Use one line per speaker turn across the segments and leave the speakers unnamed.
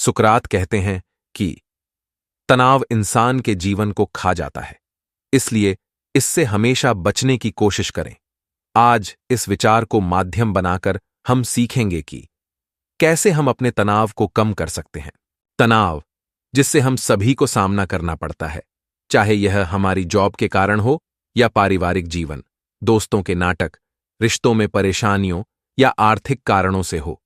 सुकरात कहते हैं कि तनाव इंसान के जीवन को खा जाता है, इसलिए इससे हमेशा बचने की कोशिश करें। आज इस विचार को माध्यम बनाकर हम सीखेंगे कि कैसे हम अपने तनाव को कम कर सकते हैं। तनाव, जिससे हम सभी को सामना करना पड़ता है, चाहे यह हमारी जॉब के कारण हो या पारिवारिक जीवन, दोस्तों के नाटक, रिश्तों में परेशानियों या आर्थिक कारणों से हो।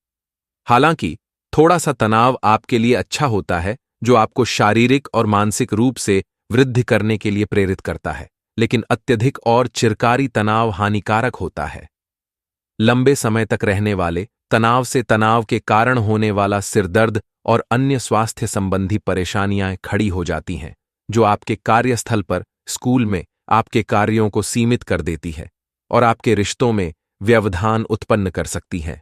हालांकि थोड़ा सा तनाव आपके लिए अच्छा होता है, जो आपको शारीरिक और मानसिक रूप से वृद्धि करने के लिए प्रेरित करता है, लेकिन अत्यधिक और चिरकारी तनाव हानिकारक होता है। लंबे समय तक रहने वाले तनाव से तनाव के कारण होने वाला सिरदर्द और अन्य स्वास्थ्य संबंधी परेशानियां खड़ी हो जाती हैं, जो आपके कार्यस्थल पर, स्कूल में आपके कार्यों को सीमित कर देती है और आपके रिश्तों में व्यवधान उत्पन्न कर सकती हैं।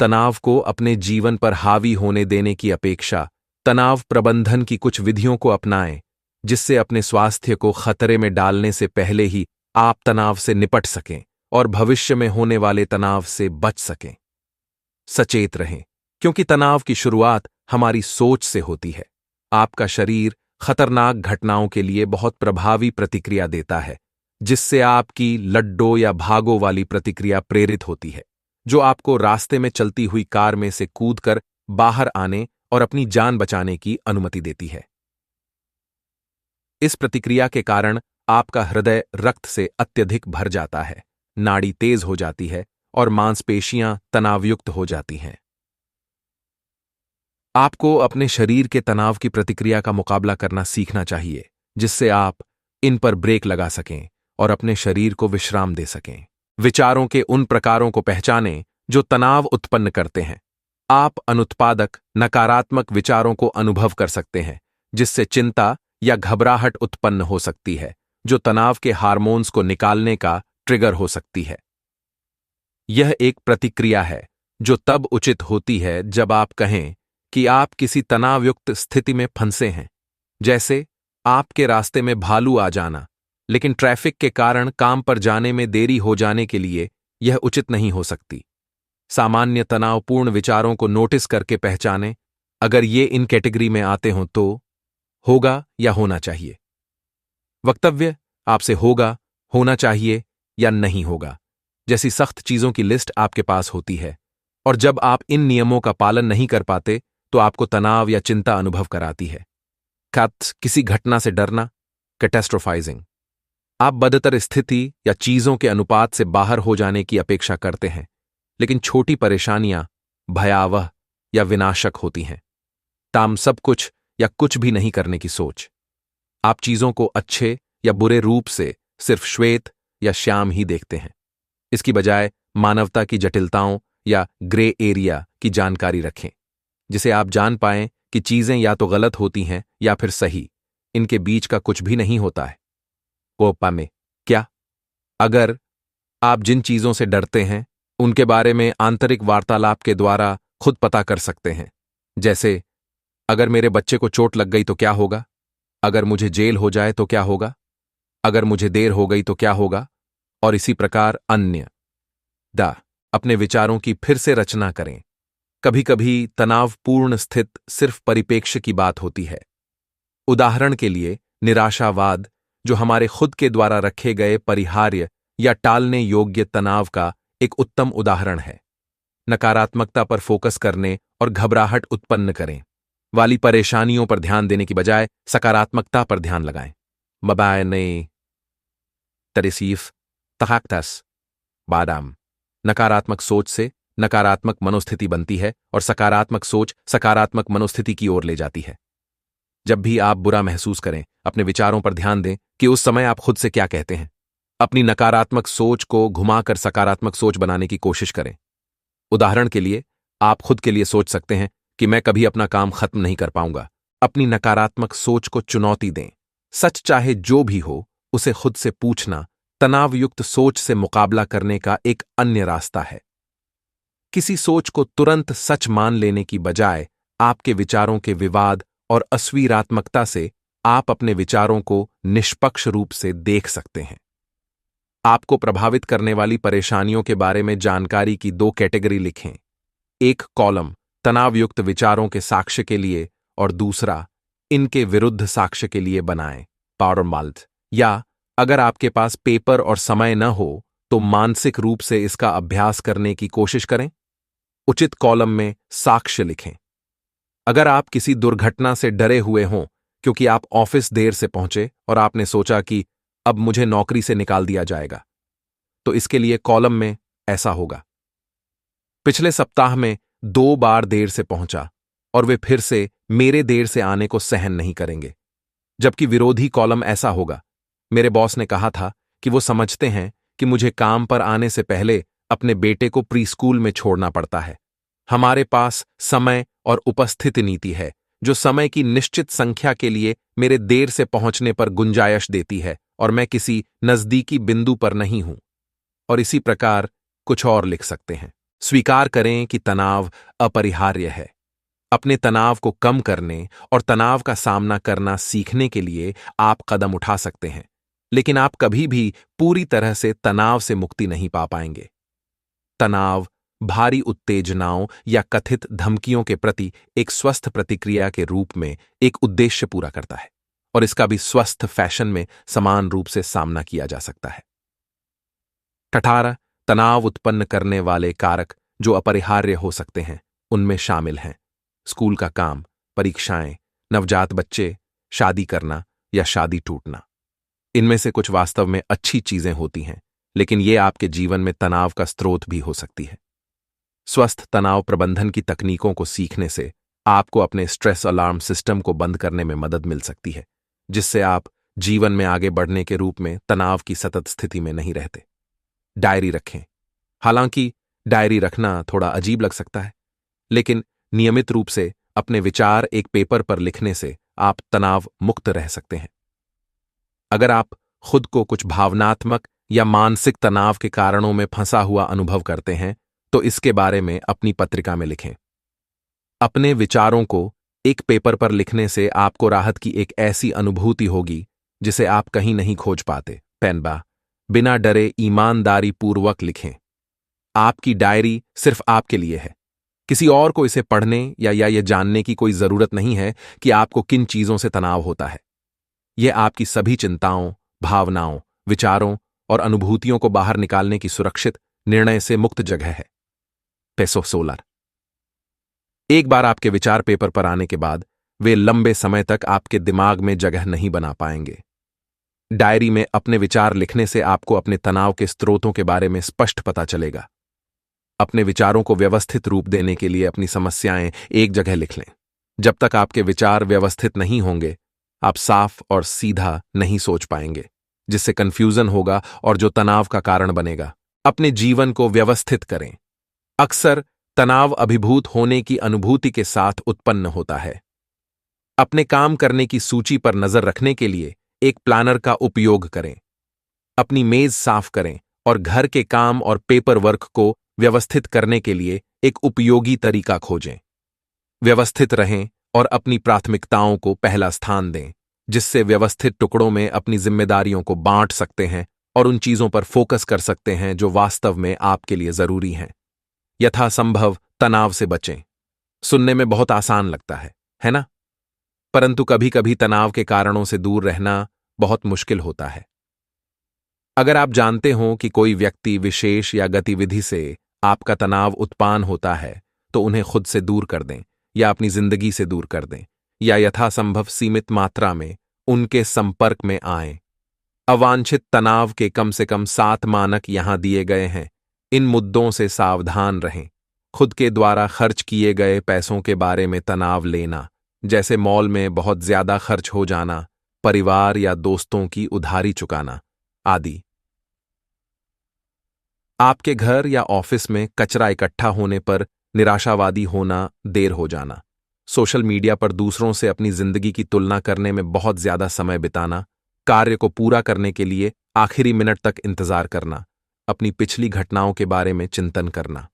तनाव को अपने जीवन पर हावी होने देने की अपेक्षा तनाव प्रबंधन की कुछ विधियों को अपनाएं, जिससे अपने स्वास्थ्य को खतरे में डालने से पहले ही आप तनाव से निपट सकें और भविष्य में होने वाले तनाव से बच सकें। सचेत रहें, क्योंकि तनाव की शुरुआत हमारी सोच से होती है। आपका शरीर खतरनाक घटनाओं के लिए बहुत प्रभावी प्रतिक्रिया देता है, जिससे आपकी लड्डो या भागो वाली प्रतिक्रिया प्रेरित होती है, जो आपको रास्ते में चलती हुई कार में से कूदकर बाहर आने और अपनी जान बचाने की अनुमति देती है। इस प्रतिक्रिया के कारण आपका हृदय रक्त से अत्यधिक भर जाता है, नाड़ी तेज हो जाती है और मांसपेशियां तनावयुक्त हो जाती हैं। आपको अपने शरीर के तनाव की प्रतिक्रिया का मुकाबला करना सीखना चाहिए, जिससे आप इन पर ब्रेक लगा सकें और अपने शरीर को विश्राम दे सकें। विचारों के उन प्रकारों को पहचानें जो तनाव उत्पन्न करते हैं। आप अनुत्पादक, नकारात्मक विचारों को अनुभव कर सकते हैं, जिससे चिंता या घबराहट उत्पन्न हो सकती है, जो तनाव के हार्मोन्स को निकालने का ट्रिगर हो सकती है। यह एक प्रतिक्रिया है जो तब उचित होती है जब आप कहें कि आप किसी तनावयुक्त स्थिति में फंसे हैं, जैसे आपके रास्ते में भालू आ जाना, लेकिन ट्रैफिक के कारण काम पर जाने में देरी हो जाने के लिए यह उचित नहीं हो सकती। सामान्य तनावपूर्ण विचारों को नोटिस करके पहचानें। अगर ये इन कैटेगरी में आते हों तो होगा या होना चाहिए। वक्तव्य आपसे होगा, होना चाहिए या नहीं होगा जैसी सख्त चीजों की लिस्ट आपके पास होती है, और जब आप इन नियमों का पालन नहीं कर पाते तो आपको तनाव या चिंता अनुभव कराती है। किसी घटना से डरना, कैटास्ट्रोफाइजिंग। आप बदतर स्थिति या चीजों के अनुपात से बाहर हो जाने की अपेक्षा करते हैं, लेकिन छोटी परेशानियां भयावह या विनाशक होती हैं। ताम सब कुछ या कुछ भी नहीं करने की सोच। आप चीजों को अच्छे या बुरे रूप से सिर्फ श्वेत या श्याम ही देखते हैं, इसकी बजाय मानवता की जटिलताओं या ग्रे एरिया की जानकारी रखें, जिसे आप जान पाएं कि चीजें या तो गलत होती हैं या फिर सही, इनके बीच का कुछ भी नहीं होता है। कोपा में क्या? अगर आप जिन चीजों से डरते हैं उनके बारे में आंतरिक वार्तालाप के द्वारा खुद पता कर सकते हैं, जैसे अगर मेरे बच्चे को चोट लग गई तो क्या होगा, अगर मुझे जेल हो जाए तो क्या होगा, अगर मुझे देर हो गई तो क्या होगा, और इसी प्रकार अन्य। अपने विचारों की फिर से रचना करें। कभी कभी तनावपूर्ण स्थित सिर्फ परिप्रेक्ष्य की बात होती है। उदाहरण के लिए निराशावाद, जो हमारे खुद के द्वारा रखे गए परिहार्य या टालने योग्य तनाव का एक उत्तम उदाहरण है। नकारात्मकता पर फोकस करने और घबराहट उत्पन्न करें वाली परेशानियों पर ध्यान देने की बजाय सकारात्मकता पर ध्यान लगाएं। मबायने तरीसीफ तहाक्तस बादाम। नकारात्मक सोच से नकारात्मक मनोस्थिति बनती है और सकारात्मक सोच सकारात्मक मनोस्थिति की ओर ले जाती है। जब भी आप बुरा महसूस करें, अपने विचारों पर ध्यान दें कि उस समय आप खुद से क्या कहते हैं। अपनी नकारात्मक सोच को घुमाकर सकारात्मक सोच बनाने की कोशिश करें। उदाहरण के लिए, आप खुद के लिए सोच सकते हैं कि मैं कभी अपना काम खत्म नहीं कर पाऊंगा। अपनी नकारात्मक सोच को चुनौती दें। सच चाहे जो भी हो, उसे खुद से पूछना तनावयुक्त सोच से मुकाबला करने का एक अन्य रास्ता है। किसी सोच को तुरंत सच मान लेने की बजाय आपके विचारों के विवाद और अस्वीरात्मकता से आप अपने विचारों को निष्पक्ष रूप से देख सकते हैं। आपको प्रभावित करने वाली परेशानियों के बारे में जानकारी की 2 कैटेगरी लिखें। एक कॉलम तनावयुक्त विचारों के साक्ष्य के लिए और दूसरा इनके विरुद्ध साक्ष्य के लिए बनाएं। पावर माल्ट, या अगर आपके पास पेपर और समय न हो तो मानसिक रूप से इसका अभ्यास करने की कोशिश करें। उचित कॉलम में साक्ष्य लिखें। अगर आप किसी दुर्घटना से डरे हुए हों क्योंकि आप ऑफिस देर से पहुंचे और आपने सोचा कि अब मुझे नौकरी से निकाल दिया जाएगा, तो इसके लिए कॉलम में ऐसा होगा: पिछले सप्ताह में 2 बार देर से पहुंचा और वे फिर से मेरे देर से आने को सहन नहीं करेंगे। जबकि विरोधी कॉलम ऐसा होगा: मेरे बॉस ने कहा था कि वो समझते हैं कि मुझे काम पर आने से पहले अपने बेटे को प्री स्कूल में छोड़ना पड़ता है। हमारे पास समय और उपस्थिति नीति है जो समय की निश्चित संख्या के लिए मेरे देर से पहुंचने पर गुंजाइश देती है और मैं किसी नजदीकी बिंदु पर नहीं हूं। और इसी प्रकार कुछ और लिख सकते हैं। स्वीकार करें कि तनाव अपरिहार्य है। अपने तनाव को कम करने और तनाव का सामना करना सीखने के लिए आप कदम उठा सकते हैं, लेकिन आप कभी भी पूरी तरह से तनाव से मुक्ति नहीं पा पाएंगे। तनाव भारी उत्तेजनाओं या कथित धमकियों के प्रति एक स्वस्थ प्रतिक्रिया के रूप में एक उद्देश्य पूरा करता है और इसका भी स्वस्थ फैशन में समान रूप से सामना किया जा सकता है। 18 तनाव उत्पन्न करने वाले कारक जो अपरिहार्य हो सकते हैं उनमें शामिल हैं स्कूल का काम, परीक्षाएं, नवजात बच्चे, शादी करना या शादी टूटना। इनमें से कुछ वास्तव में अच्छी चीजें होती हैं, लेकिन ये आपके जीवन में तनाव का स्रोत भी हो सकती है। स्वस्थ तनाव प्रबंधन की तकनीकों को सीखने से आपको अपने स्ट्रेस अलार्म सिस्टम को बंद करने में मदद मिल सकती है, जिससे आप जीवन में आगे बढ़ने के रूप में तनाव की सतत स्थिति में नहीं रहते। डायरी रखें। हालांकि डायरी रखना थोड़ा अजीब लग सकता है, लेकिन नियमित रूप से अपने विचार एक पेपर पर लिखने से आप तनाव मुक्त रह सकते हैं। अगर आप खुद को कुछ भावनात्मक या मानसिक तनाव के कारणों में फंसा हुआ अनुभव करते हैं तो इसके बारे में अपनी पत्रिका में लिखें। अपने विचारों को एक पेपर पर लिखने से आपको राहत की एक ऐसी अनुभूति होगी जिसे आप कहीं नहीं खोज पाते। पेनबा, बिना डरे ईमानदारी पूर्वक लिखें। आपकी डायरी सिर्फ आपके लिए है। किसी और को इसे पढ़ने या यह जानने की कोई जरूरत नहीं है कि आपको किन चीजों से तनाव होता है। यह आपकी सभी चिंताओं, भावनाओं, विचारों और अनुभूतियों को बाहर निकालने की सुरक्षित, निर्णय से मुक्त जगह है। Peso solar. एक बार आपके विचार पेपर पर आने के बाद वे लंबे समय तक आपके दिमाग में जगह नहीं बना पाएंगे। डायरी में अपने विचार लिखने से आपको अपने तनाव के स्रोतों के बारे में स्पष्ट पता चलेगा। अपने विचारों को व्यवस्थित रूप देने के लिए अपनी समस्याएं एक जगह लिख लें। जब तक आपके विचार व्यवस्थित नहीं होंगे, आप साफ और सीधा नहीं सोच पाएंगे, जिससे कंफ्यूजन होगा और जो तनाव का कारण बनेगा। अपने जीवन को व्यवस्थित करें। अक्सर तनाव अभिभूत होने की अनुभूति के साथ उत्पन्न होता है। अपने काम करने की सूची पर नजर रखने के लिए एक प्लानर का उपयोग करें। अपनी मेज साफ करें और घर के काम और पेपर वर्क को व्यवस्थित करने के लिए एक उपयोगी तरीका खोजें। व्यवस्थित रहें और अपनी प्राथमिकताओं को पहला स्थान दें, जिससे व्यवस्थित टुकड़ों में अपनी जिम्मेदारियों को बांट सकते हैं और उन चीजों पर फोकस कर सकते हैं जो वास्तव में आपके लिए जरूरी हैं। यथासंभव तनाव से बचें। सुनने में बहुत आसान लगता है ना? परंतु कभी कभी तनाव के कारणों से दूर रहना बहुत मुश्किल होता है। अगर आप जानते हो कि कोई व्यक्ति विशेष या गतिविधि से आपका तनाव उत्पन्न होता है, तो उन्हें खुद से दूर कर दें या अपनी जिंदगी से दूर कर दें, या यथासंभव सीमित मात्रा में उनके संपर्क में आएं। अवांछित तनाव के कम से कम 7 मानक यहां दिए गए हैं। इन मुद्दों से सावधान रहें। खुद के द्वारा खर्च किए गए पैसों के बारे में तनाव लेना, जैसे मॉल में बहुत ज्यादा खर्च हो जाना, परिवार या दोस्तों की उधारी चुकाना आदि। आपके घर या ऑफिस में कचरा इकट्ठा होने पर निराशावादी होना, देर हो जाना, सोशल मीडिया पर दूसरों से अपनी जिंदगी की तुलना करने में बहुत ज्यादा समय बिताना, कार्य को पूरा करने के लिए आखिरी मिनट तक इंतजार करना, अपनी पिछली घटनाओं के बारे में चिंतन करना।